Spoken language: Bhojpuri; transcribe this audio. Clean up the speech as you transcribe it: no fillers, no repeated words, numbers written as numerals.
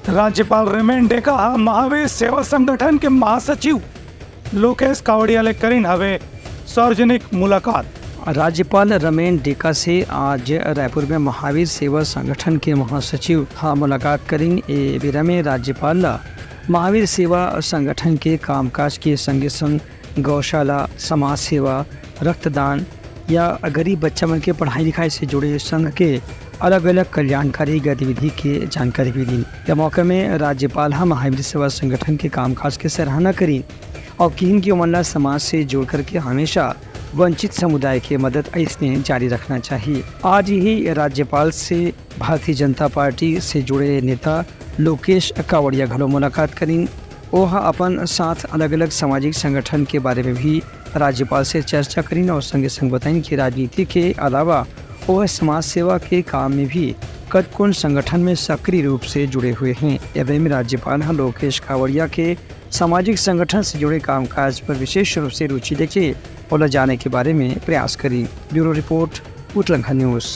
राज्यपाल रेमेंडे का महावीर सेवा संगठन के महासचिव लोकेश कावड़िया ले करीन हवे सार्वजनिक मुलाकात। राज्यपाल रमेन डेका से आज रायपुर में महावीर सेवा संगठन के महासचिव मुलाकात करें। ए बेरा में राज्यपाल महावीर सेवा संगठन के कामकाज के संगे संग गौशाला, समाज सेवा, रक्तदान या गरीब बच्चा मन के पढ़ाई लिखाई से जुड़े संघ के अलग अलग कल्याणकारी गतिविधि की जानकारी भी दी। इस मौके में राज्यपाल महावीर सेवा संगठन के कामकाज की सराहना करी और किन की उमरला समाज से जोड़ करके हमेशा वंचित समुदाय की मदद ऐसे जारी रखना चाहिए। आज ही राज्यपाल से भारतीय जनता पार्टी से जुड़े नेता लोकेश कावड़िया घलो मुलाकात करी। वह अपन साथ अलग अलग सामाजिक संगठन के बारे में भी राज्यपाल से चर्चा करी और संगे संग बताई कि राजनीति के अलावा वह समाज सेवा के काम में भी कौन संगठन में सक्रिय रूप से जुड़े हुए हैं। एवं राज्यपाल लोकेश कावड़िया के सामाजिक संगठन से जुड़े कामकाज पर विशेष रूप से रुचि लेके और जाने के बारे में प्रयास करी। Bureau report, Uttarakhand news.